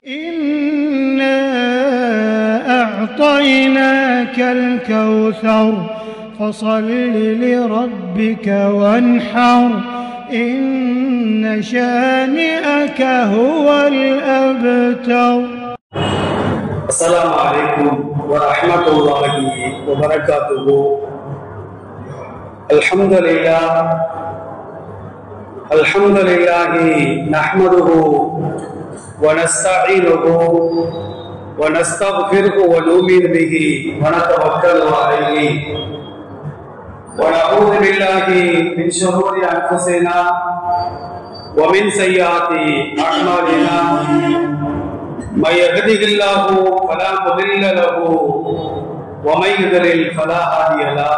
إنا أعطيناك الكوثر فصل لربك وانحر إن شانئك هو الأبتر. السلام عليكم ورحمة الله وبركاته. الحمد لله نحمده ونستعينه ونستغفره ونؤمن به ونتوكل عليه ونعوذ بالله من شرور أنفسنا ومن سيئات أعمالنا من يهده الله فلا مضل له ومن يضلل فلا هادي له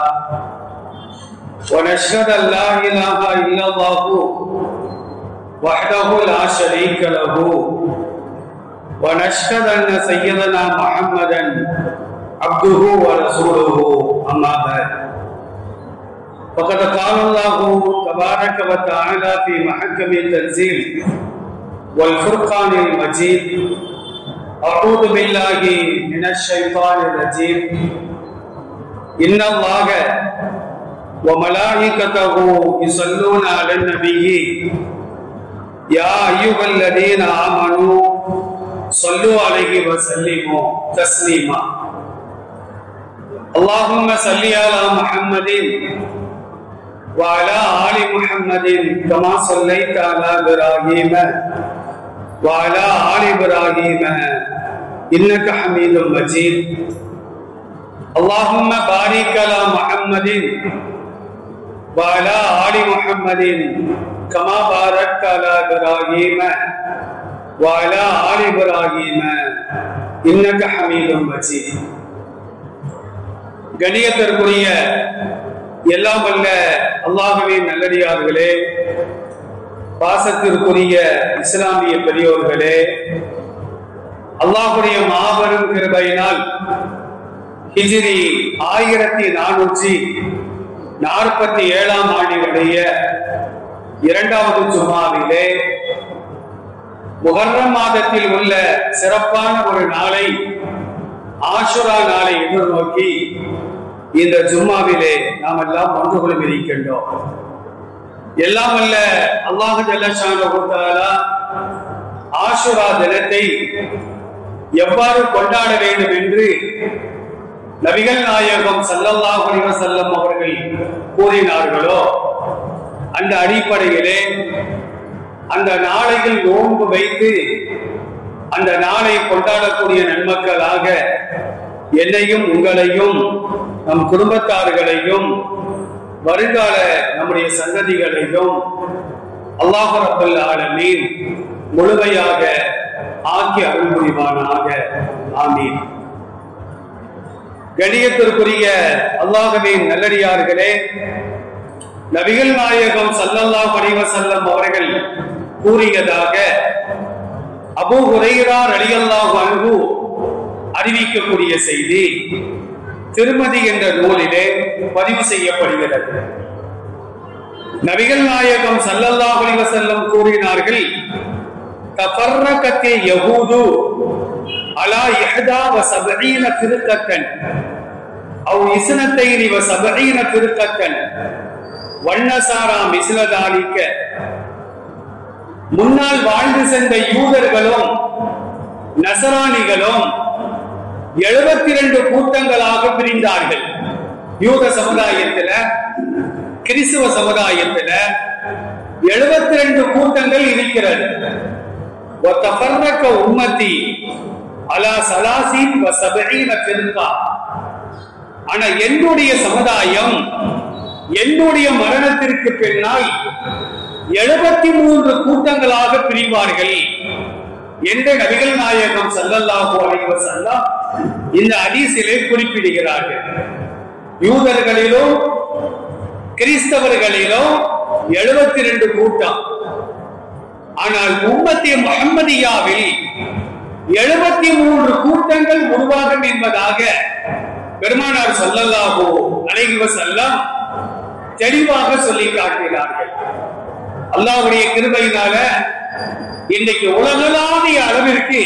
ونشهد أن لا إله إلا الله وحده لا شريك له ونشهد أن سيدنا محمدا عبده ورسوله أما بعد فقد قال الله تبارك وتعالى في محكم التنزيل والفرقان المجيد أعوذ بالله من الشيطان الرجيم إن الله وملائكته يصلون على النبي يا أيها الذين آمنوا صلوا عليه وسلموا تسليما. اللهم صل على محمد وعلى آل محمد كما صليت على إبراهيم وعلى آل إبراهيم إنك حميد مجيد. اللهم بارك على محمد وعلى آل محمد كما باركت على إبراهيم وعلى آل إبراهيم إنك حميد مجيد. கணியத்திற்குரிய எல்லாம் வல்ல அல்லாஹ்வின் நல்லடியார்களே, பாசத்திற்குரிய இஸ்லாமிய பெரியோர்களே, அல்லாஹ்வுடைய மாபெரும் கிருபையினால் ஹிஜ்ரி 1447 ஆண்டினுடைய இரண்டாவது ஜும்மாவிலே முஹர்ரம் மாதத்தில் உள்ள சிறப்பான ஒரு நாளை, ஆஷுரா நாளை எதிர்நோக்கி இந்த ஜும்மாவிலே நாம் எல்லாம் ஒன்று கொள்ளும் இருக்கின்றோம். எல்லாம் அல்ல அல்லாஹ் ஜல்ல ஷானஹு தஆலா ஆஷுரா தினத்தை எவ்வாறு கொண்டாட வேண்டும் என்று நபிகள் நாயகம் ஸல்லல்லாஹு அலைஹி வஸல்லம் அவர்கள் கூறினார்களோ அந்த அடிப்படையிலே அந்த நாளையில் நோன்பு வைத்து அந்த நாளை கொண்டாடக்கூடிய நன்மக்களாக என்னையும் உங்களையும் நம் குடும்பத்தார்களையும் வருங்கால நம்முடைய சந்ததிகளையும் அல்லாஹ் ரப்பல் ஆலமீன் முழுமையாக ஆக்கி அருள் புரிவானாக. ஆமீன். கணியத்திற்குரிய அல்லாஹ்வின் நல்லடியார்களே, நபிகள் நாயகம் ஸல்லல்லாஹு அலைஹி வஸல்லம் அவர்கள் கூறியதாக அபூ ஹுரைரா ரலியல்லாஹு அன்ஹு அறிவிக்கக்கூடிய செய்தி திருமதி என்ற நூலிலே பதிவு செய்யப்படுகிறது. நபிகள் நாயகம் ஸல்லல்லாஹு அலைஹி வஸல்லம் கூறினார்கள், தஃபர்ரகத் யஹூது அலா 71 ஃபிர்கத்தன் அவ் 72 ஃபிர்கத்தன் வன்னசாரா மிஸ்லதாலிக்க. முன்னால் வாழ்ந்து சென்ற யூதர்களும் நசரானிகளும் 72 கூட்டங்களாக பிரிந்தார்கள். யூத சமுதாயத்துல, கிறிஸ்துவ சமுதாயத்துல 72 கூட்டங்கள் இருக்கிறது. உம்மத்தி அலா 30 ஃபிர்கா. ஆனா என்னுடைய சமுதாயம் என்னுடைய மரணத்திற்கு பின்னால் 73 கூட்டங்களாக பிரிவார்கள் என்று நபிகள் நாயகம் ஸல்லல்லாஹு அலைஹி வஸல்லம் இந்த ஹதீஸிலே குறிப்பிடுகிறார்கள். யூதர்களிலும் கிறிஸ்தவர்களிலும் 72 கூட்டம். ஆனால் உம்மத்தி முஹம்மதியாவில் 73 கூட்டங்கள் உருவாகும் என்பதாக பெருமானார் ஸல்லல்லாஹு அலைஹி வஸல்லம் தெளிவாக சொல்லி காட்டினார்கள். அல்லாஹ்வுடைய கிருபையினால இன்றைக்கு உலகளாவிய அளவிற்கு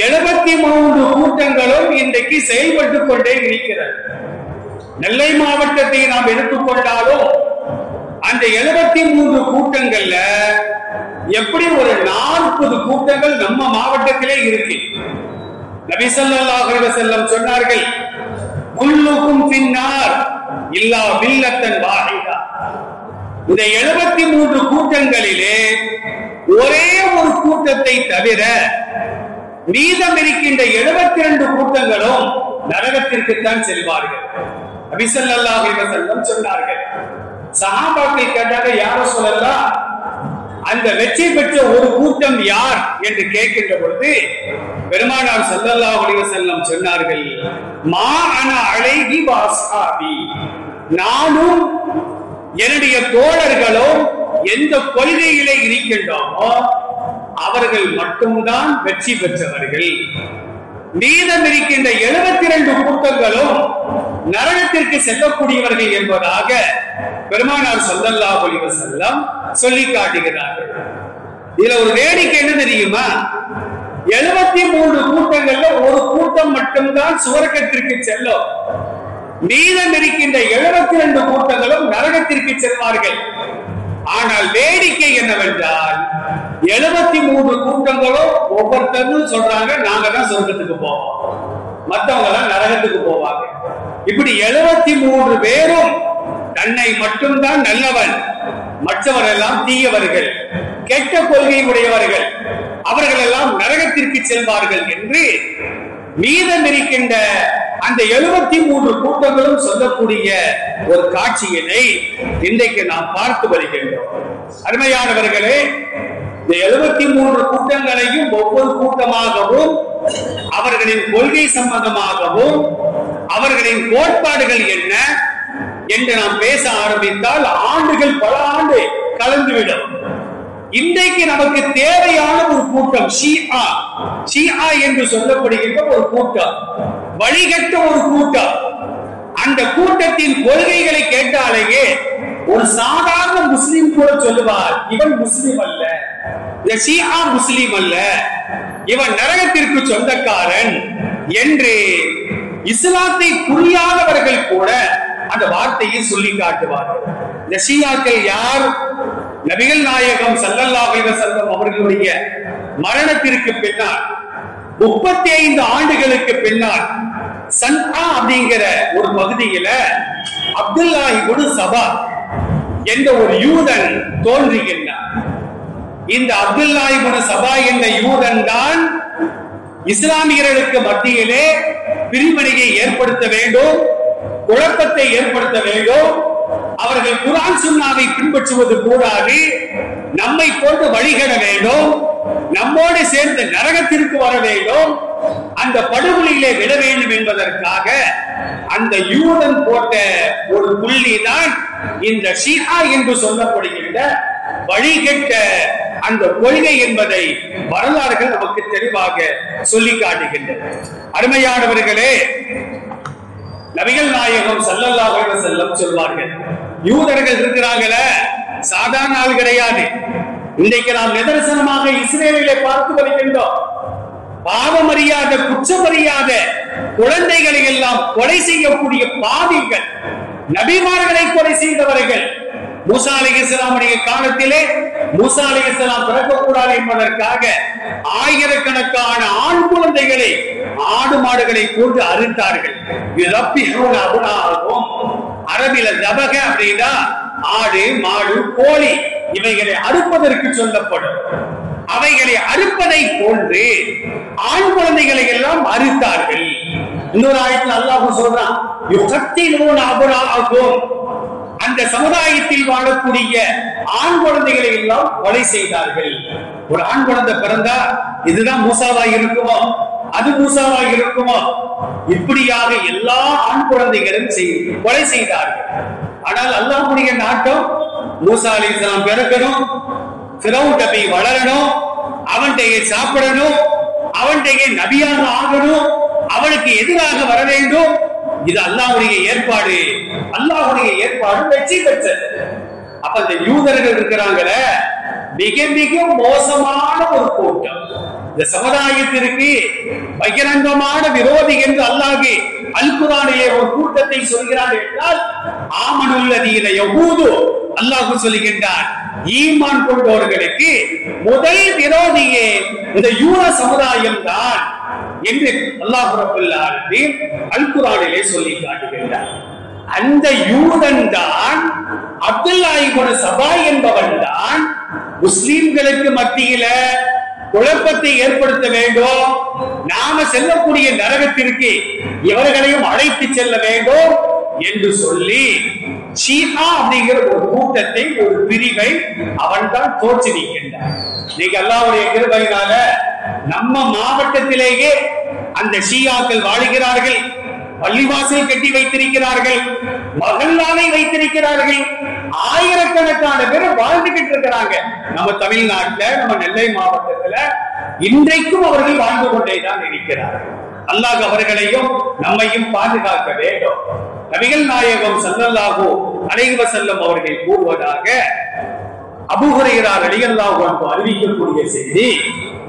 73 கூட்டங்களும் இன்றைக்கு செயல்பட்டுக் கொண்டே இருக்கிறது. நெல்லை மாவட்டத்தை நாம் எடுத்துக்கொண்டாலும் அந்த 73 கூட்டங்கள்ல எப்படி ஒரு 40 கூட்டங்கள் நம்ம மாவட்டத்திலே இருக்கு. நபி ஸல்லல்லாஹு அலைஹி வஸல்லம் சொன்னார்கள், குல்லுக்கும் ஃபின்னார் இல்லா மில்லத்தன் வாஹிதா. இந்த 73 கூட்டங்களிலே ஒரே ஒரு கூட்டத்தை தவிர மீதம் இருக்கின்ற 72 கூட்டங்களும் நரகத்திற்குத்தான் செல்வார்கள். நபி ஸல்லல்லாஹு அலைஹி வஸல்லம் சொன்னார்கள். சஹாபாக்கள் கேட்டாங்க, யார சொல்லலாம், அந்த வெற்றி பெற்ற ஒரு கூட்டம் யார் என்று கேட்கின்ற பொழுது பெருமானார் ஸல்லல்லாஹு அலைஹி வஸல்லம் சொன்னார்கள், மா அனா அலைஹி வ அஸ்ஹாபி, நானும் என்னுடைய தோழர்களும் எந்த கொள்கையிலே இருக்கின்றோமோ அவர்கள் மட்டும்தான் வெற்றி பெற்றவர்கள். மீதம் இருக்கின்ற 72 கூட்டங்களும் நரகத்திற்கு செல்லக்கூடியவர்கள் என்பதாக பெருமானார் ஸல்லல்லாஹு அலைஹி வஸல்லம் சொல்லி காட்டுகிறார்கள். இதுல ஒரு வேடிக்கை என்ன தெரியுமா, 73 கூட்டங்கள்ல ஒரு கூட்டம் மட்டும்தான் சுவர்க்கத்திற்கு செல்லும். மீதம் இருக்கின்ற 72 கூட்டங்களும் நரகத்திற்கு செல்வார்கள். ஆனால் வேடிக்கை என்னவென்றால் 73 கூட்டங்களும் ஒவ்வொருத்தரும் சொல்றாங்க, நாங்க தான் சொர்க்கத்துக்கு போவோம், மற்றவங்க எல்லாம் நரகத்துக்கு போவாங்க. இப்படி 73 பேரும் தன்னை மட்டும்தான் நல்லவன், மற்றவர் எல்லாம் தீயவர்கள், கெட்ட கொள்கை உடையவர்கள், அவர்கள் எல்லாம் நரகத்திற்கு செல்வார்கள் என்று மீதம் இருக்கின்ற அந்த 73 கூட்டங்களும் சொல்லக்கூடிய ஒரு காட்சியினை இன்றைக்கு நாம் பார்த்து வருகின்றோம். அருமையானவர்களே, இந்த 73 கூட்டங்களையும் ஒவ்வொரு கூட்டமாகவும் அவர்களின் கொள்கை சம்பந்தமாகவும் அவர்களின் கோட்பாடுகள் என்ன என்று நாம் பேச ஆரம்பித்தால் ஆண்டுகள் பல ஆண்டு கலந்துவிடும். இன்றைக்கு நமக்கு தேவையான ஒரு கூட்டம் ஷியா என்று சொல்லப்படுகின்ற ஒரு கூட்டம், வழிகட்ட ஒரு கூட்டம். அந்த கூட்டத்தின் கொள்கைகளை கேட்டாலேயே ஒரு சாதாரண முஸ்லிம் கூட சொல்லுவார், இவன் முஸ்லிம் அல்ல, இந்த ஷியா முஸ்லிம் அல்ல, இவன் நரகத்திற்கு சொந்தக்காரன் என்று இஸ்லாத்தை புரியாதவர்கள் கூட அந்த வார்த்தையை சொல்லி காட்டுவார்கள். இந்த ஷியாக்கள் யார்? நபிகள் நாயகம் ஸல்லல்லாஹு அலைஹி வஸல்லம் அவர்களுடைய மரணத்திற்கு பின்னால் 35 ஆண்டுகளுக்கு பின்னால் சன்ஆ அப்படிங்கிற ஒரு பகுதியில அப்துல்லா இப்னு சபா என்ற ஒரு யூதன் தோன்றுகின்றார். இந்த அப்துல்லா இப்னு சபா என்ற யூதன் தான் இஸ்லாமியர்களுக்கு மத்தியிலே பிரிவினையை ஏற்படுத்த வேண்டும், குழப்பத்தை ஏற்படுத்த வேண்டும், அவர்கள் குர்ஆன் சுன்னாவை பின்பற்றுவது கூடாது, நம்மை போட்டு வழிகட வேண்டும், நம்மோடு சேர்ந்து நரகத்திற்கு வர வேண்டும், அந்த படுகொலையிலே விட வேண்டும் என்பதற்காக அந்த யூதன் போட்ட ஒரு புள்ளி தான் இந்த ஷியா என்று சொல்லப்படுகின்ற வழிகட்ட அந்த கொள்கை என்பதை வரலாறுகள் நமக்கு தெளிவாக சொல்லி காட்டுகின்றன. அருமையானவர்களே, நபிகள் நாயகம் ஸல்லல்லாஹு அலைஹி வஸல்லம் சொல்வார்கள், யூதர்கள் இருக்கிறாங்களே சாதாரண ஆள் கிடையாது. இன்றைக்கு நாம் நிதர்சனமாக இஸ்ரேலிலே பார்த்து வருகின்றோம். பாவம் அறியாத, குற்றம் அறியாத குழந்தைகளை எல்லாம் கொலை செய்யக்கூடிய பாவிகள், நபிமார்களை கொலை செய்தவர்கள். மூசா அலைஹிஸ்ஸலாமுடைய காலத்திலே மூசா அலைஹிஸ்ஸலாம் பிறக்கக்கூடாது என்பதற்காக ஆயிரக்கணக்கான ஆண் குழந்தைகளை ஆடு மாடுகளை போட்டு அறுத்தார்கள். அரபில தபக அப்படின்னா ஆடு மாடு கோழி இவைகளை அறுப்பதற்கு சொல்லப்படும். அவைகளை அறுப்பதை போன்று ஆண் குழந்தைகளை எல்லாம் அறுத்தார்கள். இன்னொரு ஆயத்தில் அல்லாஹ் சொல்றான், அந்த சமுதாயத்தில் வாழக்கூடிய ஆண் குழந்தைகளை எல்லாம் கொலை செய்தார்கள். ஒரு ஆண் குழந்தை பிறந்தா இதுதான் மூசாவா இருக்குமோ, அது மூசாவா இருக்குமோ, இப்படியாக எல்லா ஆண் குழந்தைகளும் கொலை செய்தார்கள். ஆனால் அல்லாஹ்வுடைய நாட்டம் மூசா அலைஹிஸ்ஸலாம் பிறக்கணும், ஃபிரௌன் நபி வளரணும், அவன்கிட்டயே சாப்பிடணும், அவன்கிட்டயே நபியாக ஆகணும், அவனுக்கு எதிராக வர வேண்டும். இது அல்லாஹ்வுடைய ஏற்பாடு. அல்லாஹ்வுடைய ஏற்பாடு வெற்றி பெற்றது. அப்ப அப்ப அந்த யூதர்கள் இருக்கிறாங்களே மிக மிக மோசமான ஒரு கூட்டம். இந்த சமுதாயத்திற்கு பகிரங்கமான விரோதி என்று அல்லாஹ் அல் குர்ஆனிலே ஒரு கூட்டத்தை சொல்கிறார் என்றால் ஆமனுல்லதீன யஹூது அல்லாஹ் சொல்லுகின்றான், ஈமான் கொண்டவர்களுக்கு முதல் விரோதியே இந்த யூத சமுதாயம் தான் என்று அல்லாஹ் ரப்பல் ஆலமீன் அல் குர்ஆனிலே சொல்லி காட்டுகின்றார். அந்த யூதன் தான் அப்துல்லா இப்னு சபா என்பவன் தான் முஸ்லிம்களுக்கு மத்தியில குழப்பத்தை ஏற்படுத்த வேண்டும், நாம செல்லக்கூடிய நரகத்திற்கு இவர்களையும் அழைத்து செல்ல வேண்டும் என்று சொல்லி ஷீஹா அப்படிங்கிற ஒரு கூட்டத்தை, ஒரு பிரிவை அவன் தான் தோற்றுவிக்கின்றான். இன்னைக்கு அல்லாஹ்வுடைய கிருபையினால நம்ம மாவட்டத்திலேயே அந்த ஷியாக்கள் வாழுகிறார்கள், பள்ளிவாசல் கட்டி வைத்திருக்கிறார்கள், மகல்லாவை வைத்திருக்கிறார்கள், ஆயிரக்கணக்கான பேர் வாழ்ந்துகிட்டு இருக்கிறாங்க. நம்ம தமிழ்நாட்டுல, நம்ம நெல்லை மாவட்டத்துல இன்றைக்கும் அவர்கள் வாழ்ந்து கொண்டேதான் இருக்கிறார்கள். அல்லாஹ் அவர்களையும் நம்மையும் பாதுகாக்க வேண்டும். நபிகள் நாயகம் ஸல்லல்லாஹு அலைஹி வஸல்லம் அவர்கள் கூறுவதாக அபூ ஹுரைரா ரலியல்லாஹு அன்ஹு அறிவிக்கக்கூடிய செய்தி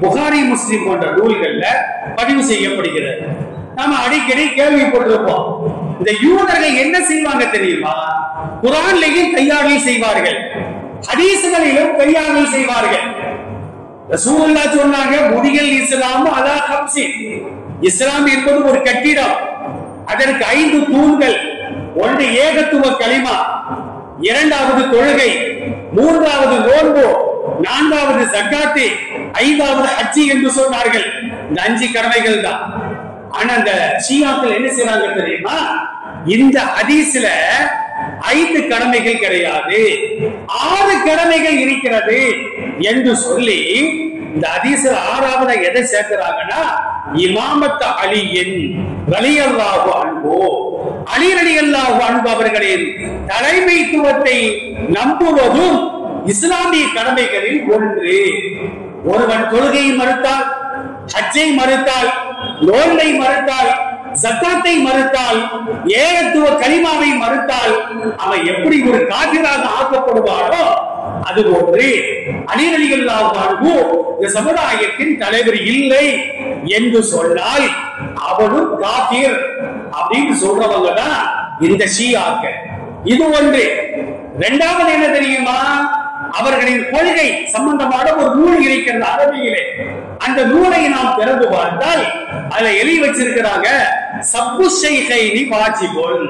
புகாரி முஸ்லிம் போன்ற நூல்கள்ல பதிவு செய்யப்படுகிறது. நாம அடிக்கடி கேள்விப்பட்டிருப்போம். இந்த யூதர்கள் என்ன செய்வாங்க தெரியுமா? குர்ஆன்லயும் கையாடல் செய்வார்கள், ஹதீஸ்களிலும் கையாடல் செய்வார்கள். ரசூலுல்லாஹ் சொன்னாங்க, புனியல் இஸ்லாம் அலா கம்சி. இஸ்லாம் என்பது ஒரு கட்டிடம், அதற்கு 5 தூண்கள். ஒன்று ஏகத்துவ கலிமா, இரண்டாவது தொழுகை, மூன்றாவது நோன்பு, நான்காவது ஜக்காத்து, ஐந்தாவது ஹஜ்ஜி என்று சொன்னார்கள். இந்த 5 கடமைகள் தான். ஆனா அந்த ஷியாக்கள் என்ன செய்றாங்க தெரியுமா? இந்த ஹதீஸ்ல 5 கடமைகள் கிடையாது, 6 கடமைகள் இருக்கிறது என்று சொல்லி இந்த ஹதீஸ்ல 6வது எதை சேர்க்கிறாங்கன்னா, இமாமத் அலியின் ரலியல்லாஹு அன்ஹு, அலி ரலியல்லாஹு அன்ஹு அவர்களின் தலைமைத்துவத்தை நம்புவதும் இஸ்லாமிய கடமைகளில் ஒன்று. ஒருவன் தொழுகையை மறுத்தால், ஹஜ்ஜை மறுத்தால், நோன்பை மறுத்தால், ஜக்காத்தை மறுத்தால், ஏகத்துவ கலிமாவை மறுத்தால் அவன் எப்படி ஒரு காபிராக ஆக்கப்படுவானோ அது போன்று அலி ரலியல்லாஹு அன்ஹு இந்த சமுதாயத்தின் தலைவர் இல்லை என்று சொன்னால் அவனும் காபிர் அப்படின்னு சொல்றவங்க தான் இந்த ஷியாக்கள். இது ஒன்று. இரண்டாவது என்ன தெரியுமா? அவர்களின் கொள்கை சம்பந்தமான ஒரு நூல் இருக்கிறது அரபியிலே. அந்த நூலை நாம் திறந்து பார்த்தால் அதுல எழுதி வச்சிருக்கிறாங்க, சப்பு ஷைஹைனி வாஜிபுன்,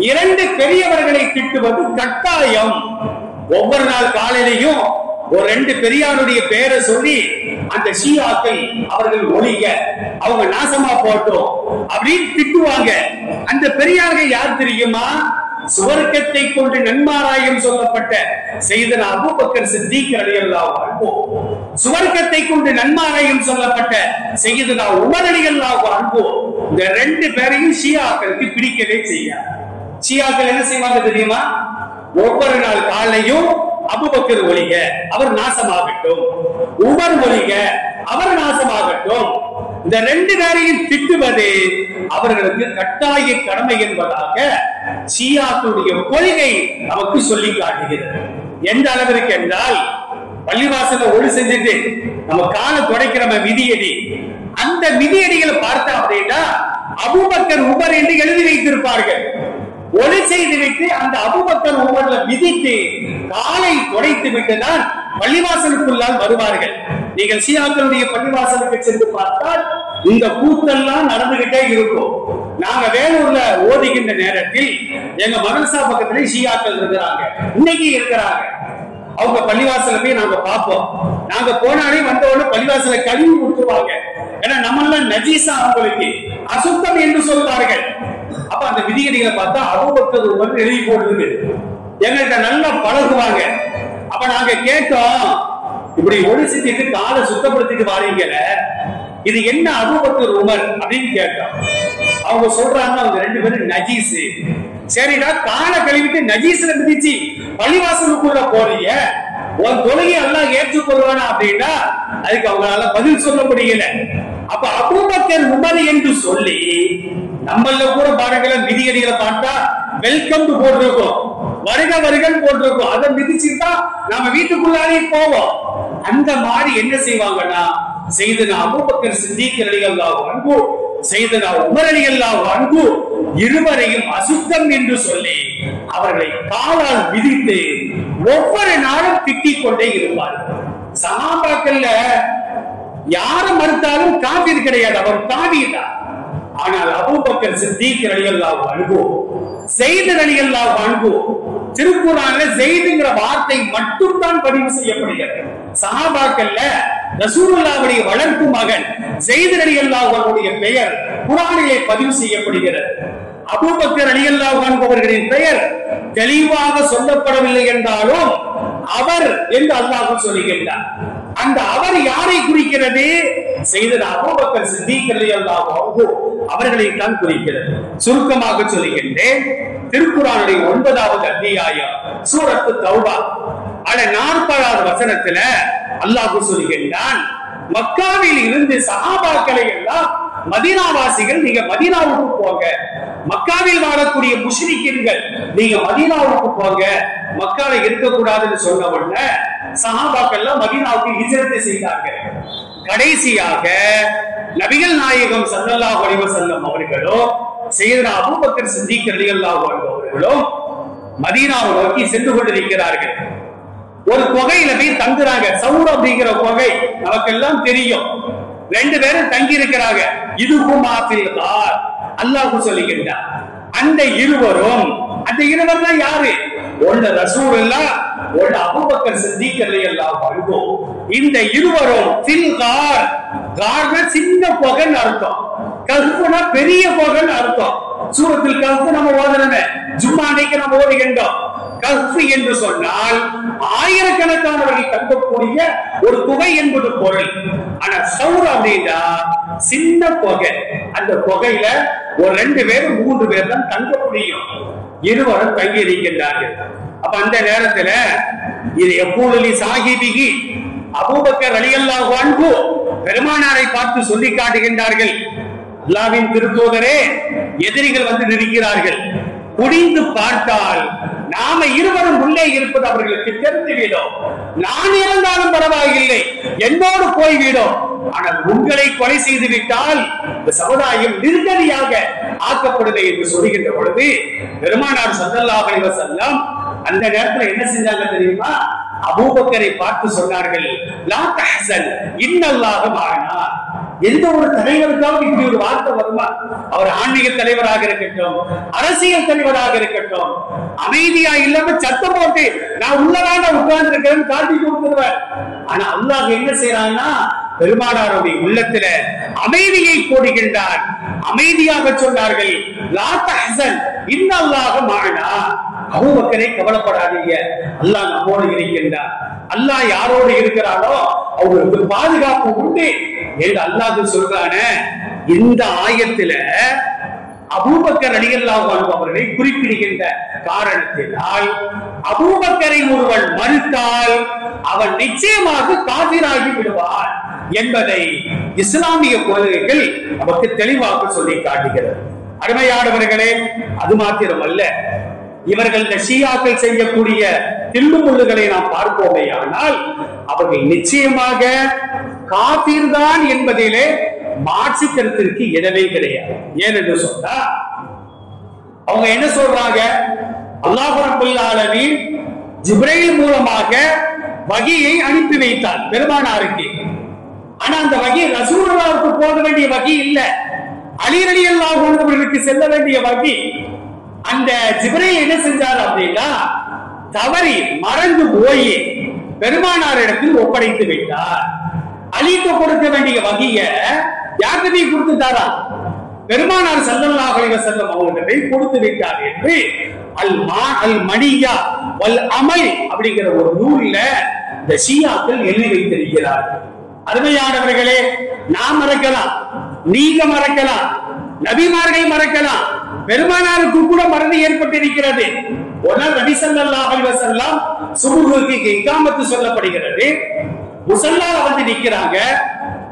2 பெரியவர்களை திட்டுவது கட்டாயம். ஒவ்வொரு நாள் காலையிலையும் ஒரு 2 பெரியாருடைய பெயரை சொல்லி அந்த ஷியாக்கள் அவர்கள் ஒழிக, அவங்க நாசமா போட்டோம் அப்படின்னு திட்டுவாங்க. அந்த பெரியார்கள் யார் தெரியுமா? சுவர்க்கத்தை கொண்டு நன்மாராயம் சொல்லப்பட்ட சையதுனா அபூபக்கர் சித்திக் ரலியல்லாஹு அன்ஹு, சுவர்க்கத்தை கொண்டு நன்மாராயம் சொல்லப்பட்ட சையதுனா உமர் ரலியல்லாஹு அன்ஹு. இந்த 2 பேரையும் ஷியாக்களுக்கு பிடிக்கவே செய்யாது. ஷியாக்கள் என்ன செய்வாங்க தெரியுமா? ஒவ்வொரு நாள் காலையும் அபூபக்கர் ஒழிக, அவர் நாசமாகட்டும், உமர் ஒழிக, அவர் நாசமாகட்டும். இந்த 2 பேரையும் திட்டுவது அவர்களுக்கு கட்டாய கடமை என்பதாக ஷியாக்களுடைய கொள்கை நமக்கு சொல்லி காட்டுகிறது. எந்த அளவிற்கு என்றால், பள்ளிவாசல ஒளி செஞ்சுட்டு நம்ம காலை துடைக்கிற மிதியடி, அந்த மிதியடிகளை பார்த்தா அப்படின்னா அபூபக்கர் உமர் என்று எழுதி வைத்திருப்பார்கள். ஒளி செய்து விட்டு அந்த அபூபக்கர் உமர்ல மிதித்து காலை துடைத்து விட்டுதான் பள்ளிவாசலுக்குள்ளால் வருவார்கள். நீங்கள் ஷியாக்களுடைய பள்ளிவாசலுக்கு சென்று பார்த்தால் இந்த கூத்தெல்லாம் நடந்துகிட்டே இருக்கும். நாங்க வேலூர்ல ஓதுகின்ற நேரத்தில் எங்க மதரசா பக்கத்திலே ஷியாக்கள் இருக்கிறாங்க, இன்னைக்கு இருக்கிறாங்க. அவங்க பள்ளிவாசல போய் நாங்க பார்ப்போம். நாங்க போனாலே வந்தவொடனே பள்ளிவாசலை கழுவி கொடுத்துருவாங்க. ஏன்னா நம்ம நஜீசா அவங்களுக்கு அசுத்தம் என்று சொல்வார்கள். அப்ப அந்த விதிகடிகளை பார்த்தா அபூபக்கர் உமர் எழுதி போடுறது. எங்கள்கிட்ட நல்லா பழகுவாங்க. அப்ப நாங்க கேட்டோம், இப்படி ஒளி செஞ்சுட்டு காலை சுத்தப்படுத்திட்டு வாரீங்கல, இது என்ன அபூபக்கர் உமர் அப்படின்னு கேட்டோம். அவங்க சொல்றாங்க, அவங்க 2 பேரும் நஜீஸ். சரிடா, காலை கழுவிட்டு நஜீஸ்ல மிதிச்சு பள்ளிவாசலுக்குள்ள போறீங்க, உன் தொழுகை எல்லாம் ஏற்றுக்கொள்வானா அப்படின்னா அதுக்கு அவங்களால பதில் சொல்ல முடியல. அப்ப அபூபக்கர் உமர் என்று சொல்லி நம்மள கூட பாருங்கள விதிகடிகளை பார்த்தா வெல்கம் போட்டிருக்கோம், வருக வருகன்னு போட்டிருக்கோம். அதை மிதிச்சுட்டா நம்ம வீட்டுக்குள்ளாரே போவோம். அந்த மாதிரி என்ன செய்வாங்கன்னா சையதுனா அபூபக்கர் சித்திக் ரலியல்லாஹு அன்ஹு, சையதுனா உமர் ரலியல்லாஹு அன்ஹு இருவரையும் அசுத்தம் என்று சொல்லி அவர்களை காலால் மிதித்து ஒவ்வொரு நாளும் திட்டிக் கொண்டே இருப்பார்கள். சஹாபாக்கள்ல யாரை மறுத்தாலும் காபீர் கிடையாது, அவர் தாபீர் தான். ஆனால் அபூபக்கர் சித்திக் ரலியல்லாஹு அன்ஹு, ஸைத் ரலியல்லாஹு அன்ஹு, திருக்குர்ஆன்ல ஸைத்ங்கிற வார்த்தை மட்டும் தான் பதிவு செய்யப்படுகிறது. சஹாபாக்கள்ல ரசூலுல்லாஹ்வுடைய வளர்ப்பு மகன் ஸைத் ரலியல்லாஹு அன்ஹுடைய பெயர் குர்ஆனிலே பதிவு செய்யப்படுகிறது. அபூபக்கர் ரலியல்லாஹு அன்ஹு அவர்களின் பெயர் தெளிவாக சொல்லப்படவில்லை என்றாலும் அவர் என்று அல்லாஹ் சொல்லுகின்றார். அந்த அவர் யாரை குறிக்கிறது? சையதுனா அபூபக்கர் சித்திக் ரலியல்லாஹு அன்ஹு அவர்களை தான் குறிக்கிறது. சுருக்கமாக சொல்லுகின்றேன். திருக்குர்ஆனுடைய 9வது அத்தியாயம் சூரத்து தௌபா 40வது வசனத்துல அல்லாஹ் சொல்லுகின்றான், மக்காவில் இருந்து சஹாபாக்களை எல்லாம் மதீனாவாசிகள் நீங்க மதீனாவுக்கு போங்க, மக்காவில் வாழக்கூடிய முஷ்ரிக்கீன்கள் நீங்க மதீனாவுக்கு போங்க, மக்கால இருக்கக்கூடாதுன்னு சொன்ன உடனே சஹாபாக்கள் எல்லாம் மதீனாவுக்கு ஹிஜ்ரத் செய்தார்கள். கடைசியாக நபிகள் நாயகம் ஸல்லல்லாஹு அலைஹி வஸல்லம் அவர்களோ சையதுனா அபூபக்கர் சித்திக் ரலியல்லாஹு அன்ஹு அவர்களோ மதீனாவை நோக்கி சென்று கொண்டிருக்கிறார்கள். ஒரு குகையில போய் தங்குறாங்க. சௌர் அப்படிங்கிற குகை நமக்கு எல்லாம் தெரியும். 2 பேரும் தங்கி இருக்கிறாங்க. இதுகுமா ஃபில் கார், அல்லாஹ் சொல்லுகின்றார். அந்த இருவரும், அந்த இருவர் தான் யாரு? ஒன்னு ரசூலுல்லாஹ், ஒன்னு அபூபக்கர் சித்திக் ரலியல்லாஹு அன்ஹு. இந்த இருவரும் ஃபில் கார், கார்னா சின்ன குகைன்னு அர்த்தம், கஹ்ஃப்னா பெரிய குகைன்னு அர்த்தம். சூரத்துல் கஹ்ஃப் நம்ம ஓதுறோமே, ஜும்மா அன்னைக்கு நம்ம ஓதுகின்றோம். கஹ்ஃப் என்று சொன்னால் ஆயிரக்கணக்கானவர்கள் தங்கக்கூடிய ஒரு குகை என்பது பொருள். ஆனா சௌர் அப்படின்னா சின்ன குகை. அந்த குகையில ஒரு 2 பேர் 3 பேர் தான் தங்க முடியும். இருவரும் தங்கி இருக்கின்றார்கள். அப்ப அந்த நேரத்துல இது எப்போது சாஹிபிகி அபூபக்கர் ரலியல்லாஹு அன்ஹு பெருமானாரை பார்த்து சொல்லி காட்டுகின்றார்கள், அல்லாஹ்வின் திருத்தூதரே, எதிரிகள் வந்து நிற்கிறார்கள். குனிந்து பார்த்தால் நாம இருவரும் உள்ளே இருப்பது அவர்களுக்கு தெரிந்துவிடும். நான் இறந்தாலும் பரவாயில்லை, என்னோடு போய்விடும். ஆனால் உங்களை கொலை செய்து விட்டால் இந்த சமுதாயம் நிர்கதியாக ஆக்கப்படுது என்று சொல்கின்ற பொழுது பெருமானார் ஸல்லல்லாஹு அலைஹி வஸல்லம் அந்த நேரத்தில் என்ன செஞ்சாங்க தெரியுமா? அபூபக்கரை பார்த்து சொன்னார்கள், லா தஹ்சன் இன்னல்லாஹ மஅனா. எந்த ஒரு தலைவருக்காவது இப்படி ஒரு வார்த்தை வருமா? அவர் ஆன்மீக தலைவராக இருக்கட்டும், அரசியல் தலைவராக இருக்கட்டும், அமைதியா இல்லாம சத்தம் போட்டு நான் உள்ளதான உட்கார்ந்து இருக்கிறேன்னு காட்டி கொடுத்துருவார். ஆனா அல்லாஹ் என்ன செய்யறான்னா பெருமானாருடைய உள்ளத்துல அமைதியை போடுகின்றார். அமைதியாக சொன்னார்கள், லா தஹ்சன் இன்னல்லாஹ மஅனா. அபூபக்கரை கவலைப்படாதீங்க, அல்லாஹ் நம்மோடு இருக்கின்றார். அல்லாஹ் யாரோடு இருக்கிறானோ அவங்களுக்கு பாதுகாப்பு உண்டு என்று அல்லாஹ் சொல்றானே. இந்த ஆயத்துல அபூபக்கர் ரலியல்லாஹு அன்ஹு அவர்களை குறிப்பிடுகின்ற காரணத்தினால் அபூபக்கரை ஒருவன் மறுத்தால் அவன் நிச்சயமாக காஃபிராகி விடுவான் என்பதை இஸ்லாமிய கொள்கைகள் நமக்கு தெளிவாக சொல்லி காட்டுகிறது. அருமையானவர்களே, அது மாத்திரமல்ல, இவர்கள் இந்த ஷியாக்கள் செய்யக்கூடிய தில்லுமுள்ளுகளை நாம் பார்ப்போமே ஆனால் அவர்கள் நிச்சயமாக காஃபிர் தான் என்பதிலே மாற்று கருத்திற்கு இடமே கிடையாது. ஏனென்று சொன்னா அவங்க என்ன சொல்றாங்க? அல்லாஹ் ரப்பல் ஆலமீன் ஜிப்ரீல் மூலமாக வஹியை அனுப்பி வைத்தார் பெருமானாருக்கு. ஆனா அந்த வஹி ரசூலுல்லாஹ்வுக்கு போக வேண்டிய வஹி இல்ல, அலி ரலியல்லாஹு அன்ஹு அவர்களுக்கு செல்ல வேண்டிய வஹி. அந்த ஜிப்ரீல் என்ன செஞ்சார் அப்படின்னா தவறி மறந்து போய் பெருமானாரிடத்தில் ஒப்படைத்து விட்டார். அலிக்கு கொடுக்க வேண்டிய வஹிய யார்கிட்ட கொடுத்துட்டாரா? பெருமானார் ஸல்லல்லாஹு அலைஹி வஸல்லம் அவர்களிடம் கொடுத்து விட்டார் என்று அல் மணியா வல் அமல் அப்படிங்கிற ஒரு நூலில இந்த ஷியாக்கள் எழுதி வைத்திருக்கிறார்கள். அருமையானவர்களே, நாம் மறக்கலாம், நீங்க மறக்கலாம், நபிமார்கள் மறக்கலாம், பெருமானாருக்கு கூட மறந்து ஏற்பட்டிருக்கிறது. நபி ஸல்லல்லாஹு அலைஹி வஸல்லம் சுபுஹுக்கு இகாமத்து சொல்லப்படுகிறது. முஸல்லால வந்து நிக்கிறாங்க,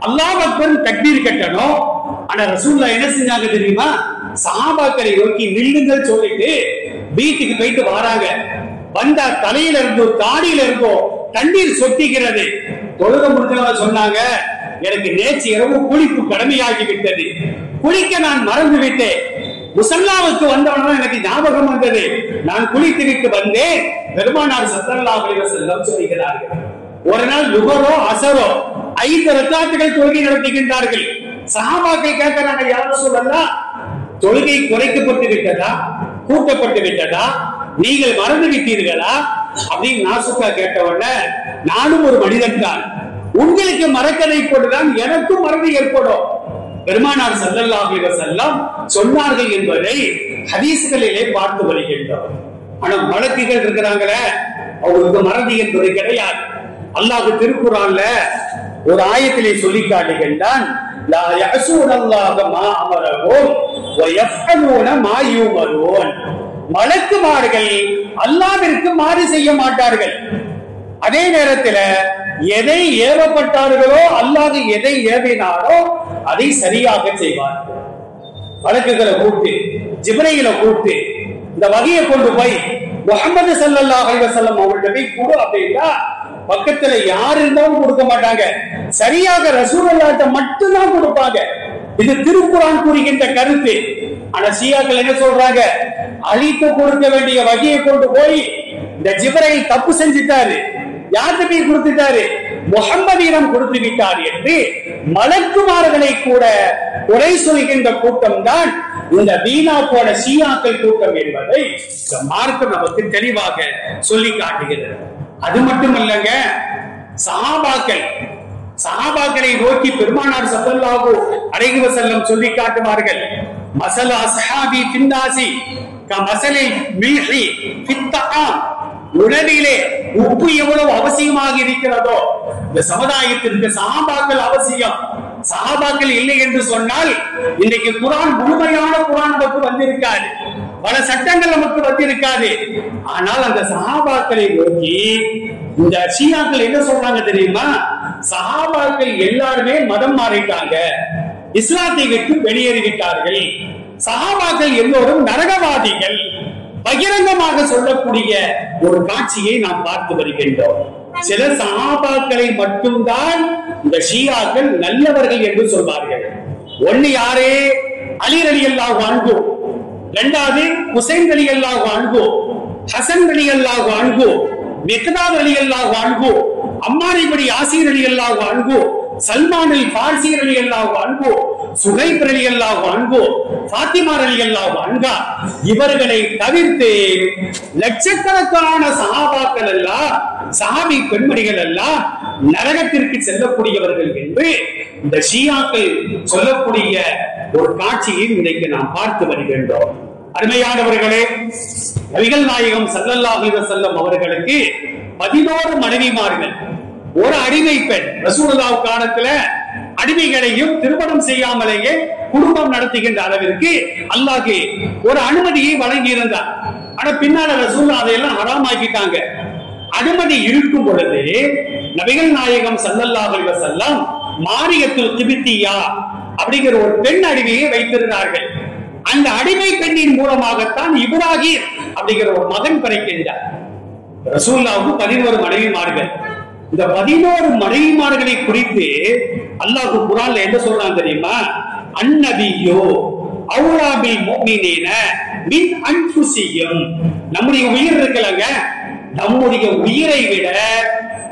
அல்லாஹ் அக்பர் தக்பீர் கட்டணும். ஆனா ரசூலுல்லாஹ் என்ன செஞ்சாங்க தெரியுமா? சஹாபாக்களை நோக்கி நில்லுங்கள் சொல்லிட்டு வீட்டுக்கு போயிட்டு வராங்க. வந்த தலையில இருந்தோ தாடியில இருந்தோ தண்ணீர் சொட்டிக்கிறது. தொழுக முடிஞ்சவங்க சொன்னாங்க, எனக்கு நேற்று இரவு குளிப்பு கடமையாகி விட்டது, குளிக்க நான் மறந்து விட்டேன். முசல்லாவுக்கு வந்தவன எனக்கு ஞாபகம் வந்தது, நான் குளித்து விட்டு வந்தேன். பெருமானார் ஸல்லல்லாஹு அலைஹி வஸல்லம் சொல்கிறார்கள், ஒரு நாள் லுஹரோ அஸரோ 5 ரக்காத்துகள் தொழுகை நடத்துகின்றார்கள். சஹாபாக்கள் கேட்கிறாங்க, யா ரசூலல்லாஹ், தொழுகை குறைக்கப்பட்டு விட்டதா, கூட்டப்பட்டு விட்டதா, நீங்கள் மறந்து விட்டீர்களா அப்படின்னு நாசுக்கா கேட்டவுடனே, நானும் ஒரு மனிதன் தான், உங்களுக்கு மறக்கதை போட்டுதான் எனக்கும் மறதி ஏற்படும். பெருமானார் ஸல்லல்லாஹு அலைஹி வஸல்லம் சொன்னார்கள் என்பதை ஹதீஸ்களிலே பார்த்து வருகின்றோம். ஆனா மலக்குகள் இருக்கிறாங்களே, அவங்களுக்கு மறதி என்பது கிடையாது. அல்லாஹ் திருக்குர்ஆன்ல ஒரு ஆயத்திலே சொல்லி காட்டுகின்றான், லா யஸூனல்லாஹ மா அமரஹும் வ யஃஅலூன மா யுமரூன். மலக்குமார்கள் அல்லாஹ்விற்கு மாறு செய்ய மாட்டார்கள். அதே நேரத்தில் எதை ஏவப்பட்டார்களோ, அல்லாஹ் எதை ஏவினாரோ அதை சரியாக செய்வார்கள். மலக்குகளை கூப்பிட்டு, ஜிப்ரீலை கூப்பிட்டு இந்த வகையை கொண்டு போய் முஹம்மது ஸல்லல்லாஹு அலைஹி வஸல்லம் அவர்கிட்ட போய் கொடு அப்படின்னா, பக்கத்துல யார் இருந்தாலும் கொடுக்க மாட்டாங்க, சரியாக ரசூலுல்லாஹ்ட்ட மட்டும்தான் கொடுப்பாங்க. இது திருக்குர்ஆன் கூறுகின்ற கருத்து. ஆனா ஷியாக்கள் என்ன சொல்றாங்க, அலிக்கு கொடுக்க வேண்டிய வகையை கொண்டு போய் இந்த ஜிப்ரீல் தப்பு செஞ்சிட்டாரு, யார்கிட்ட போய் கொடுத்துட்டாரு, முஹம்மதிடம் கொடுத்து விட்டார் என்று மலக்குமார்களை கூட குறை சொல்கின்ற கூட்டம் தான் இந்த வீணா போன ஷியாக்கள் கூட்டம் என்பதை மார்க்கம் நமக்கு தெளிவாக சொல்லி காட்டுகிறது. அது மட்டுமல்லங்க, சஹாபாக்களை நோக்கி பெருமானார் ஸல்லல்லாஹு அலைஹி வஸல்லம் சொல்லி காட்டுவார்கள், மஸல அஸ்ஹாபி ஃபின்னாசி கமஸலில் மில்ஹி ஃபித்தஆம். உணவிலே உப்பு எவ்வளவு அவசியமாக இருக்கிறதோ, இந்த சமுதாயத்திற்கு சஹாபாக்கள் அவசியம். சஹாபாக்கள் இல்லை என்று சொன்னால் இன்னைக்கு குர்ஆன், முழுமையான குர்ஆன் நமக்கு வந்திருக்காது, பல சட்டங்கள் நமக்கு வந்திருக்காது. ஆனால் அந்த சஹாபாக்களை நோக்கி இந்த ஷியாக்கள் என்ன சொல்றாங்க தெரியுமா, சஹாபாக்கள் எல்லாருமே மதம் மாறிட்டாங்க, இஸ்லாத்தை விட்டு வெளியேறிவிட்டார்கள், சஹாபாக்கள் எல்லோரும் நரகவாதிகள், பகிரங்கமாக சொல்லக்கூடிய ஒரு காட்சியை நாம் பார்த்து வருகின்றோம். சில சஹாபாக்களை மட்டும்தான் இந்த ஷியாக்கள் நல்லவர்கள் என்று சொல்வார்கள். ஒன்னு யாரே, அலி ரலியல்லாஹு அன்ஹு, இரண்டாவது ஹுசைன் ரலியல்லாஹு அன்ஹு, ஹசன் ரலியல்லாஹு அன்ஹு, மிக்தாத் ரலியல்லாஹு அன்ஹு, அம்மார் இப்னு யாசீர் ரலியல்லாஹு அன்ஹு, சல்மான் அல் ஃபாரிஸி ரலியல்லாஹு அன்ஹு, சுஹைப் ரலியல்லாஹு அன்ஹு, ஃபாத்திமா ரலியல்லாஹு அன்ஹா, இவர்களை தவிர்த்து லட்சக்கணக்கான சஹாபாக்கள் எல்லாம், சஹாபி பெண்மணிகள் எல்லாம் நரகத்திற்கு செல்லக்கூடியவர்கள் என்று இந்த ஷியாக்கள் சொல்லக்கூடிய ஒரு காட்சியை இன்றைக்கு நாம் பார்த்து வருகின்றோம். அருமையானவர்களே, நபிகள் நாயகம் ஸல்லல்லாஹு அலைஹி வஸல்லம் அவர்களுக்கு 11 மனைவிமார்கள், ஒரு அடிமை பெண். ரசூலுல்லாஹ் காலத்துல அடிமைகளையும் திருமணம் செய்யாமலேயே குடும்பம் நடத்துகின்ற அளவிற்கு அல்லாஹ் ஒரு அனுமதியை வழங்கி இருந்தார். ஆனா பின்னால ரசூலுல்லாஹ் அதையெல்லாம் ஹராமாக்கிட்டாங்க. அனுமதி இருக்கும் பொழுது நபிகள் நாயகம் ஸல்லல்லாஹு அலைஹி வஸல்லம் மாரியத்துல் கிபித்தியா அப்படிங்கிற ஒரு பெண் அடிமையை வைத்திருந்தார்கள். அந்த அடிமை பெண்ணின் மூலமாகத்தான் இப்ராஹிம் அப்படிங்கிற ஒரு மகன் பிறக்கின்றார். ரசூலுல்லாஹ்வுக்கு 11 மனைவிமார்கள். இந்த 11 மனைவிமார்களை குறித்து அல்லாஹ் குர்ஆன்ல என்ன சொல்றான் தெரியுமா, அன்னபியோ அவுலா பில் முஃமினீன மின் அன்ஃபுஸிஹிம். நம்முடைய உயிர் இருக்கலங்க, நம்முடைய உயிரை விட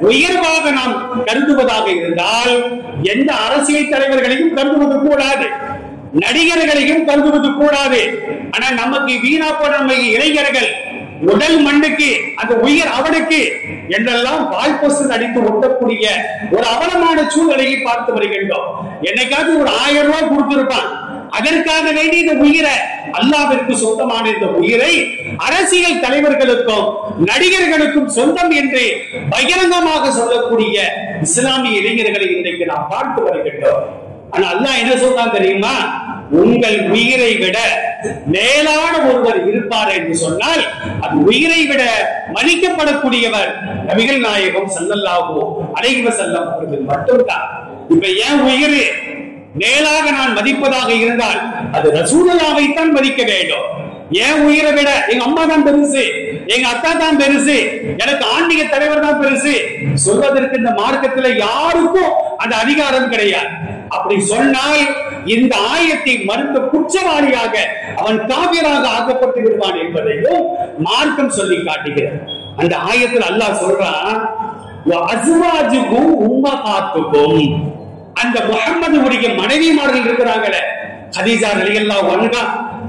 உயர்வாக நாம் கருதுவதாக இருந்தால் எந்த அரசியல் தலைவர்களையும் கருதுவது கூடாது, நடிகர்களையும் கருதுவது கூடாது. ஆனா நமக்கு வீணா போன நம்ம இளைஞர்கள் உடல் மண்ணுக்கு அந்த உயிர் அவனுக்கு என்றெல்லாம் வாய்ப்போசு அடித்து ஒட்டக்கூடிய ஒரு அவலமான சூழ்நிலையை பார்த்து வருகின்றோம். என்னைக்காவது ஒரு 1000 ரூபாய் கொடுத்திருப்பான், அதற்காக வேண்டி இந்த உயிரை, அல்லாஹ்விற்கு சொந்தமான இந்த உயிரை அரசியல் தலைவர்களுக்கும் நடிகர்களுக்கும் சொந்தம் என்று பகிரங்கமாக சொல்லக்கூடிய இஸ்லாமிய இளைஞர்களை இன்றைக்கு நாம் பார்த்து வருகின்றோம். ஆனா அல்லாஹ் என்ன சொல்றான் தெரியுமா, உங்கள் உயிரை விட மேலான ஒருவர் இருப்பார் என்று சொன்னால் அது உயிரை விட மதிக்கப்படக்கூடியவர் நபிகள் நாயகம் ஸல்லல்லாஹு அலைஹி வஸல்லம் அவர்கள் மட்டும்தான். இப்ப ஏன் உயிர் மேலாக நான் மதிப்பதாக இருந்தால் அது ரசூலுல்லாஹ்வை தான் மதிக்க வேண்டும். ஏன் உயிரை விட எங்க அம்மா தான் பெருசு, எங்க அத்தா தான் பெருசு, எனக்கு ஆன்மீக தலைவர் தான் பெருசு சொல்வதற்கு இந்த மார்க்கத்துல யாருக்கும் அந்த அதிகாரம் கிடையாது. அப்படி சொன்னால் இந்த ஆயத்தை மறுத்த குற்றவாளியாக அவன் காபிராக ஆக்கப்பட்டு விடுவான் என்பதையும் மார்க்கம் சொல்லி காட்டுகிறது. அந்த ஆயத்தில் அல்லாஹ் சொல்றான், அஸ்வாஜுக்கும் உம்மஹாத்துக்கும், அந்த முஹம்மதுடைய மனைவிமார்கள் இருக்கிறாங்களே, கதீஜா ரலியல்லாஹு அன்ஹா,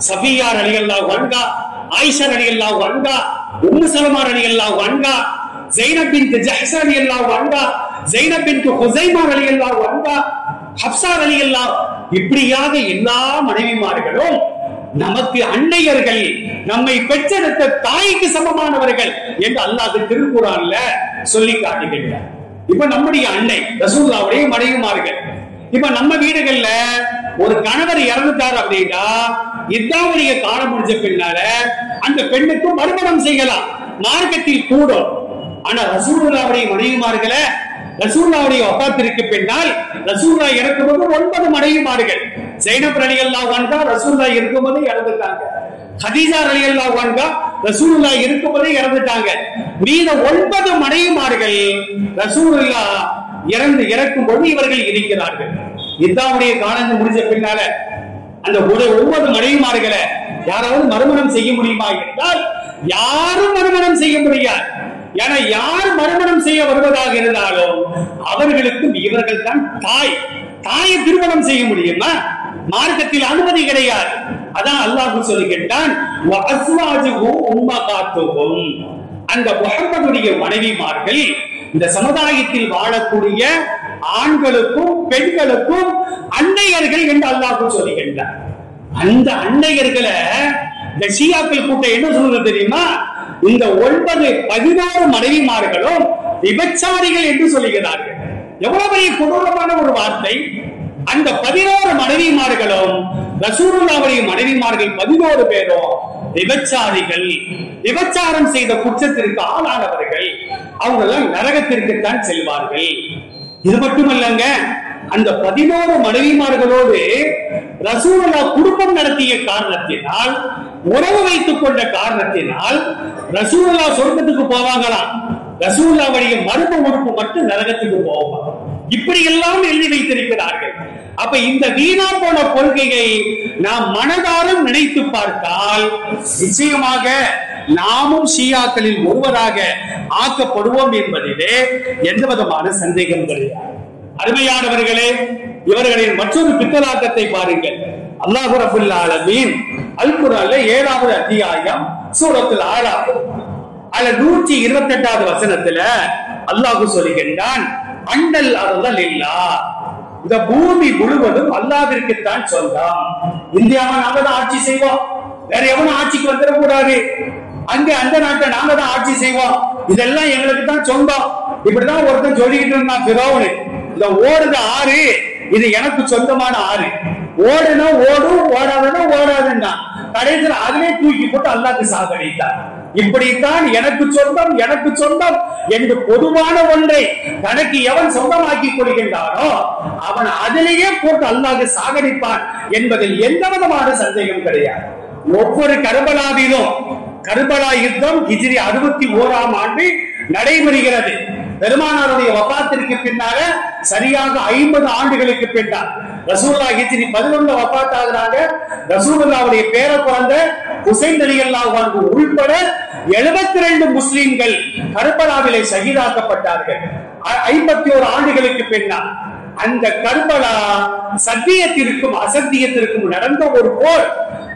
சஃபியா ரலியல்லாஹு அன்ஹா, ஆயிஷா ரலியல்லாஹு அன்ஹா, உம்மு சலமா ரலியல்லாஹு அன்ஹா, ஸைனப் பின்த் ஜஹ்ஷ் ரலியல்லாஹு அன்ஹா, ஸைனப் பின்த் ஹுஸைமா ரலியல்லாஹு அன்ஹா, ஹப்ஸா ரலியல்லாஹு, இப்படியாக எல்லா மனைவிமார்களும் நமக்கு அன்னையர்கள், நம்மை பெற்றெடுத்த தாய்க்கு சமமானவர்கள் என்று அல்லாஹ் திருக்குர்ஆன்ல சொல்லி காட்டுகிறார். இப்ப நம்முடைய அன்னை ரசூலுல்லாஹ்வுடைய மனைவிமார்கள், இப்ப நம்ம வீடுகள்ல ஒரு கணவர் இறந்துட்டார் அப்படின்னா இதாவுடைய காலம் முடிஞ்ச பின்னால அந்த பெண்ணுக்கு மறுமணம் செய்யலாம், மார்க்கத்தில் கூடும். ஆனா ரசூலுல்லாஹ்வுடைய மனைவிமார்களை ரசூலுல்லாஹ்வுடைய வஃபாத்திற்கு பின்னால் ரசூலுல்லாஹ் இறக்கும்போது 9 மனைவிமார்கள், ஸைனப் ரலியல்லாஹு அன்ஹா ரசூலுல்லாஹ் இருக்கும்போது இறந்துட்டாங்க, கதீஜா ரலியல்லாஹு அன்ஹா ரசூலுல்லாஹ் இருக்கும்போது இறந்துட்டாங்க. மீத 9 மனைவிமார்கள் ரசூலுல்லாஹ் இறக்கும்போது இவர்கள் இருக்கிறார்கள். இதாவுடைய காலம் முடிஞ்ச பின்னால அந்த 9 மனைவிமார்களை யாராவது மறுமணம் செய்ய முடியுமா என்றால் யாரும் மறுமணம் செய்ய முடியாது. ஏன்னா யார் மறுமணம் செய்ய வருவதாக இருந்தாலும் அவர்களுக்கும் இவர்கள் தான் தாயை திருமணம் செய்ய முடியுமா? மார்க்கத்தில் அனுமதி கிடையாது. அதான் அல்லாஹ் சொல்லுகின்றான், அந்த முஹம்மதுடைய மனைவிமார்கள் இந்த சமுதாயத்தில் வாழக்கூடிய ஆண்களுக்கும் பெண்களுக்கும் அன்னையர்கள் என்று அல்லாஹ் சொல்லுகின்றார். அந்த அன்னையர்களை இந்த ஷியாக்கள் கூட்டம் என்ன சொல்றது தெரியுமா? இந்த 11 மனைவிமார்களும் விபச்சாரிகள் என்று சொல்லுகிறார்கள். எவ்வளவு பெரிய கொடூரமான ஒரு வார்த்தை! அந்த 11 மனைவிமார்களும் ரசூலுல்லாஹ்வுடைய மனைவிமார்கள் 11 பேரும் விபச்சாரிகள், விபச்சாரம் செய்த குற்றத்திற்கு ஆளானவர்கள், அவங்க எல்லாம் நரகத்திற்குத்தான் செல்வார்கள். இது மட்டுமல்லங்க, அந்த 11 மனைவிமார்களோடு ரசூலுல்லாஹ் குடும்பம் நடத்திய காரணத்தினால், உறவு வைத்துக் கொண்ட காரணத்தினால் ரசூலுல்லாஹ் சொர்க்கத்துக்கு போவாங்களாம், ரசூலுல்லாஹ்வுடைய மர்ம உறுப்பு மட்டும் நரகத்துக்கு போவாங்க. இப்படி எல்லாம் எழுதி வைத்திருக்கிறார்கள். அப்ப இந்த வீணா போன கொள்கையை நாம் மனதாரம் நினைத்து பார்த்தால் நிச்சயமாக நாமும் ஷியாக்களில் ஒருவராக ஆக்கப்படுவோம் என்பதிலே எந்த விதமான சந்தேகம் கிடையாது. அருமையானவர்களே, இவர்களின் மற்றொரு பித்தலாட்டத்தை பாருங்கள். அல்லாஹ் ரப்பல் ஆலமீன் அல் குர்ஆன்ல 7வது அத்தியாயம் சூரத்துல் ஆராஃப் 128வது வசனத்துல அல்லாஹ் சொல்லுகின்றான், அண்டல் அர்த லில்லாஹ், இந்த பூமி முழுவதும் அல்லாஹ்விற்குத்தான் சொந்தம். இந்தியாவை நாம தான் ஆட்சி செய்வோம், வேற எவனும் ஆட்சிக்கு வந்துடக்கூடாது. அங்க அந்த நாட்டை நாம தான் ஆட்சி செய்வோம், இதெல்லாம் எங்களுக்கு தான் சொந்தம். இப்படிதான் ஒருத்தன் சொல்லிக்கிட்டு இருந்தான் ஃபிரௌன். இந்த ஓடுத ஆறு இது எனக்கு சொந்தமான ஆறு, ஓடுனா ஓடும், ஓடாதுன்னா ஓடாதுன்னா கடைசியில் அதுவே தூக்கி போட்டு அல்லாஹ்க்கு சாகடித்தார். இப்படித்தான் எனக்கு சொந்தம் எனக்கு சொந்தம் என்று பொதுவான ஒன்றை தனக்கு எவன் சொந்தமாக்கி கொள்கின்றானோ அவன் அதிலேயே போட்டு அல்லாஹ்க்கு சாகடிப்பான் என்பதில் எந்த விதமான சந்தேகம் கிடையாது. ஒவ்வொரு கர்பலாவிலும், கர்பலா யுத்தம் ஹிஜ்ரி 61ஆம் ஆண்டு நடைபெறுகிறது. பெருமானாருடைய வஃபாத்திற்கு பின்னால சரியாக 50 ஆண்டுகளுக்கு பின்னால் ரசூலுல்லாஹ் ஹிஜ்ரி 11 வஃபாத் ஆகிறாங்க. ரசூலுல்லாஹ்வுடைய பேர குழந்தை ஹுசைன் ரலியல்லாஹு அன்ஹு உள்பட 72 முஸ்லிம்கள் கர்பலாவிலே ஷஹீதாக்கப்பட்டார்கள் 51 ஆண்டுகளுக்கு பின்னால். அந்த கர்பலா சத்தியத்திற்கும் அசத்தியத்திற்கும் நடந்த ஒரு போர்.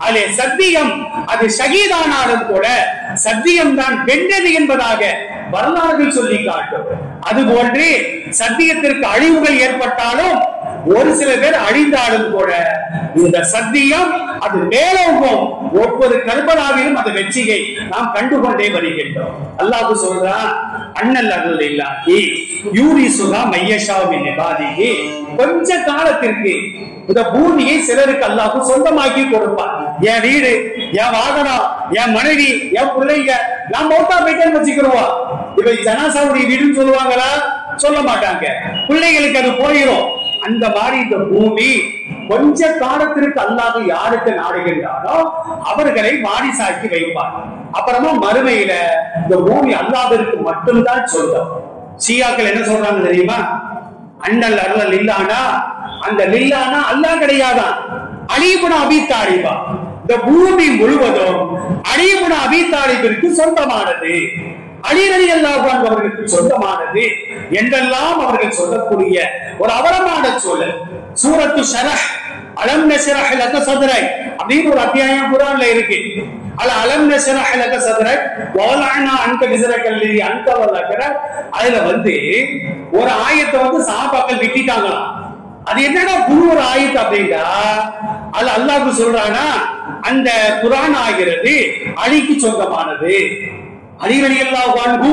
அதிலே சத்தியம் அது ஷஹீதானாலும் கூட சத்தியம் தான் வென்றது என்பதாக வரலாறு சொல்லி காட்டும். அதுபோன்று சத்தியத்திற்கு அழிவுகள் ஏற்பட்டாலும் ஒரு சில பேர் அழிந்தாலும் கூட இந்த சத்தியம் அது மேலோங்கும். ஒவ்வொரு கர்பலாவிலும் அந்த வெற்றியை நாம் கண்டுகொண்டே வருகின்றோம். அல்லாஹ் சொல்றான், அண்ணல் அல்லாஹி யூரிசுஹா மையஷா மின் இபாதிஹி, கொஞ்ச காலத்திற்கு இந்த பூமியை சிலருக்கு அல்லாஹ் சொந்தமாக்கி கொடுப்பான். என் வீடு, என் வாகனம், என் மனைவி, என் பிள்ளைங்க, நான் மௌத்தா போயிட்டேன்னு வச்சுக்கிறோம். இப்ப ஜனாசாவுடைய வீடுன்னு சொல்லுவாங்களா? சொல்ல மாட்டாங்க. பிள்ளைகளுக்கு அது போயிடும். அந்த மாதிரி இந்த பூமி கொஞ்ச காலத்திற்கு அல்லாஹ் யாருக்கு நாடுகின்றானோ அவர்களை வாரிசாக்கி வைப்பார். அப்புறமா மறுமையில இந்த பூமி அல்லாஹ்விற்கு மட்டும்தான் சொந்தம். ஷியாக்கள் என்ன சொல்றாங்க தெரியுமா? அண்ணல் அருள் லில்லானா, அந்த லில்லானா அல்லாஹ் கிடையாதான், அலி இப்னு அபீ தாலிபா. இந்த பூமி முழுவதும் அலி இப்னு அபீ தாலிபிற்கு சொந்தமானது, அலி ரலியல்லாஹு அன்ஹு அவர்களுக்கு சொந்தமானது என்றெல்லாம் அவர்கள் சொல்லக்கூடிய ஒரு அவலமான சூழல். சூரத்து ஷரஹ், அலம் நஷ்ரஹ் லக சத்ரக் அப்படின்னு ஒரு அத்தியாயம் குர்ஆன்ல இருக்கு. அலம் நஷ்ரஹ் லக சத்ரக் வலஅனா அன்க விஸ்ரகல்லி அன்க வலகர. அதுல ஒரு ஆயத்தை சஹாபாக்கள் விட்டுட்டாங்களாம். அது என்னடா புது ஒரு ஆயத்து அப்படின்னா, அது அல்லாஹ் சொல்றானா அந்த குர்ஆன் ஆகிறது அலிக்கு சொந்தமானது. அலி ரலியல்லாஹு அன்ஹு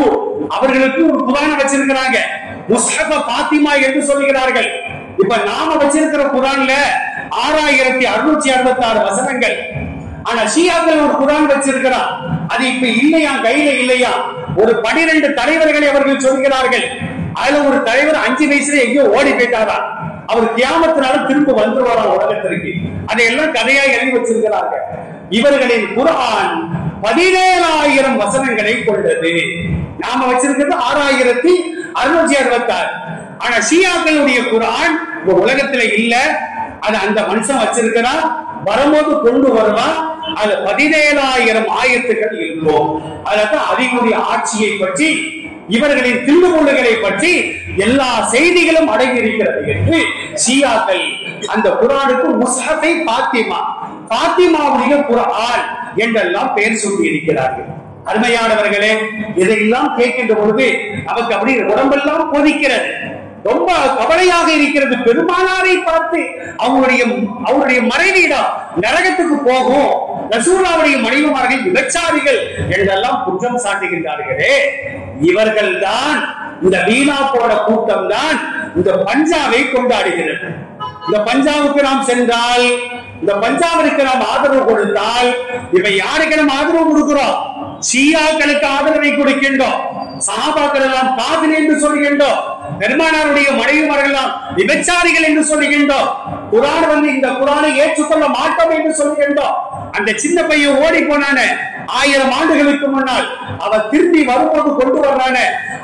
அவர்களுக்கு ஒரு குர்ஆனை வச்சிருக்கிறாங்க, முஸ்ஹஃப ஃபாத்திமா என்று சொல்கிறார்கள். இப்ப நாம வச்சிருக்கிற குர்ஆன்ல 6666 வசனங்கள். ஆனா ஷியாக்கள் ஒரு குர்ஆன் வச்சிருக்கிறான், அது இப்ப இல்லையா, கையில இல்லையா. ஒரு 12 தலைவர்களை அவர்கள் சொல்கிறார்கள். அதுல ஒரு தலைவர் 5 வயசுல எங்கேயோ ஓடி போயிட்டாரா, அவர் கியாமத்தினால திரும்ப வந்துருவாராம் உலகத்திற்கு. அதையெல்லாம் கதையா எழுதி வச்சிருக்கிறாங்க. இவர்களின் குர்ஆன் 17,000 வசனங்களை கொண்டது. நாம வச்சிருக்கிறது 6666. ஆனா ஷியாக்களுடைய குர்ஆன் உலகத்துல இல்ல, அது அந்த மனுஷன் வச்சிருக்கிறான், வரும்போது கொண்டு வருவான். அது 17,000 ஆயத்துக்கள் இருக்கும். அதான் அதிகளுடைய ஆட்சியை பற்றி, இவர்களின் திருமுறைகளை பற்றி எல்லா செய்திகளும் அடங்கி இருக்கிறது என்று ஷியாக்கள் அந்த குர்ஆனுக்கு முஸ்ஹஃபை ஃபாத்திமா, ஃபாத்திமாவுடைய குர்ஆன் என்றெல்லாம் பெயர் சொல்லி இருக்கிறார்கள். அருமையானவர்களே, இதையெல்லாம் கேட்கின்ற பொழுது நமக்கு அப்படி உடம்பெல்லாம் கொதிக்கிறது, ரொம்ப கவலையாக இருக்கிறது. பெருமானாரை பார்த்து அவருடைய மறைவிடம் நரகத்துக்கு போகும், ரசூலுல்லாஹ்வுடைய மனைவிமார்கள் விபச்சாரிகள் என்றெல்லாம் குற்றம் சாட்டுகின்றார்களே, இவர்கள் தான், இந்த வீணா போட கூட்டம் தான் இந்த பஞ்சாவை கொண்டாடுகிறது. இந்த பஞ்சாவுக்கு நாம் சென்றால், இந்த பஞ்சாபிற்கு நாம் ஆதரவு கொடுத்தால், இவை யாருக்கு நாம் ஆதரவு கொடுக்கிறோம்? ஷியாக்களுக்கு ஆதரவை கொடுக்கின்றோம். சஹாபாக்கள் எல்லாம் காஃபிர் என்று சொல்கின்றோம். பெருமானாருடைய மனைவிமார்கள் எல்லாம் விபச்சாரிகள் என்று சொல்கின்றோம். குர்ஆன் இந்த குர்ஆனை ஏற்றுக்கொள்ள மாட்டோம் என்று சொல்கின்றோம். அந்த சின்ன பையன் ஓடி போனான 1000 ஆண்டுகளுக்கு முன்னால், அவர் திரும்பி வரும்போது கொண்டு வர்றான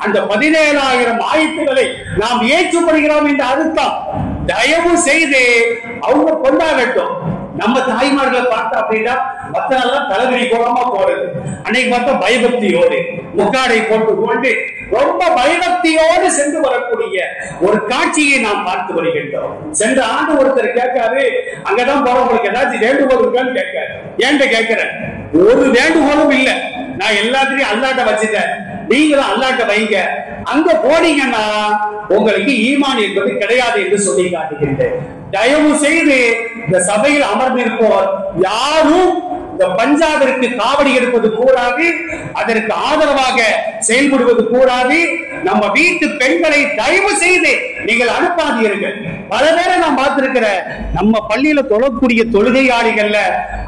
அந்த 17,000 ஆயத்துக்களை நாம் ஏற்றுக்கொள்கிறோம் என்று அர்த்தம். தயவு செய்து அவங்க கொண்டாடட்டும். நம்ம தாய்மார்களை பார்த்தா அப்படின்னா மத்த நாள் தலைவிரி கோலமா போறது, அன்னைக்கு பார்த்தா பயபக்தியோடு முக்காடை போட்டு கொண்டு ரொம்ப பயபக்தியோடு சென்று வரக்கூடிய ஒரு காட்சியை நாம் பார்த்து வருகின்றோம். சென்ற ஆண்டு ஒருத்தர் கேட்காரு, அங்கதான் போறவங்களுக்கு ஏதாச்சும் வேண்டுகோள் இருக்கான்னு கேட்காரு. ஏன்ட்ட கேட்கிறேன், ஒரு வேண்டுகோளும் இல்ல, நான் எல்லாத்தையும் அல்லாட்ட வச்சுட்டேன், நீங்களும் அல்லாட்ட வைங்க. அங்க போனீங்கன்னா உங்களுக்கு ஈமான் என்பது கிடையாது என்று சொல்லி காட்டுகின்றேன். தயவு செய்து இந்த சபையில் அமர்ந்திருப்போர் யாரும் இந்த பஞ்சாபிற்கு காவடி எடுப்பது கூடாது, அதற்கு ஆதரவாக செயல்படுவது கூடாது. நம்ம வீட்டு பெண்களை தயவு செய்து நீங்கள் அனுப்பாதீர்கள். பல பேரை நான் பார்த்திருக்கிற நம்ம பள்ளியில தொழக்கூடிய தொழுகையாளிகள்ல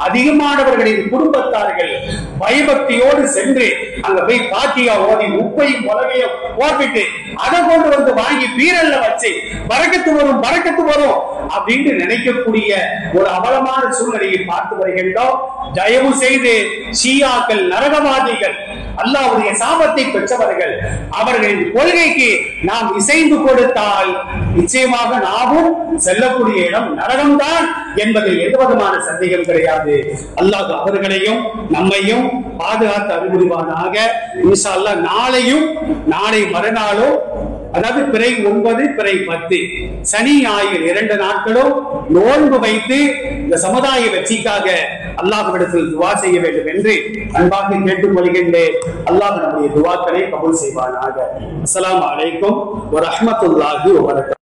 அதிகமானவர்களின் குடும்பத்தார்கள் பயபக்தியோடு சென்று அங்க போய் பாத்தியா ஓதி உப்பையும் உலகையும் போட்டுட்டு அதை கொண்டு வந்து வாங்கி பீரல்ல வச்சு பரக்கத்து வரும் பரக்கத்து வரும் அப்படின்னு நினைக்கக்கூடிய ஒரு அவலமான சூழ்நிலையை பார்த்து வருகின்றோம். தயவு செய்து ஷியாக்கள் நரகவாதிகள், அல்லாஹ்வுடைய சாபத்தை பெற்றவர்கள், அவர்களின் கொள்கைக்கு நாம் இசைந்து கொடுத்தால் நிச்சயமாக நாமும் செல்லக்கூடிய இடம் நரகம்தான் என்பதில் எந்த விதமான சந்தேகம் கிடையாது. அல்லாஹ் அவர்களையும் நம்மையும் பாதுகாத்து அருள்புரிவானாக. இன்ஷா அல்லாஹ் நாளையும் நாளை மறுநாளும், அதாவது பிறை 9 பிறை 10 சனி ஞாயிறு 2 நாட்களும் நோன்பு வைத்து இந்த சமுதாய வெற்றிக்காக அல்லாஹ்விடத்தில் துஆ செய்ய வேண்டும் என்று அன்பாக கேட்டுக் கொள்கின்றேன். அல்லாஹ் நம்முடைய துஆக்களை கபூல் செய்வானாக. அஸ்ஸலாமு அலைக்கும் வ ரஹ்மத்துல்லாஹி வ பரகாத்துஹு.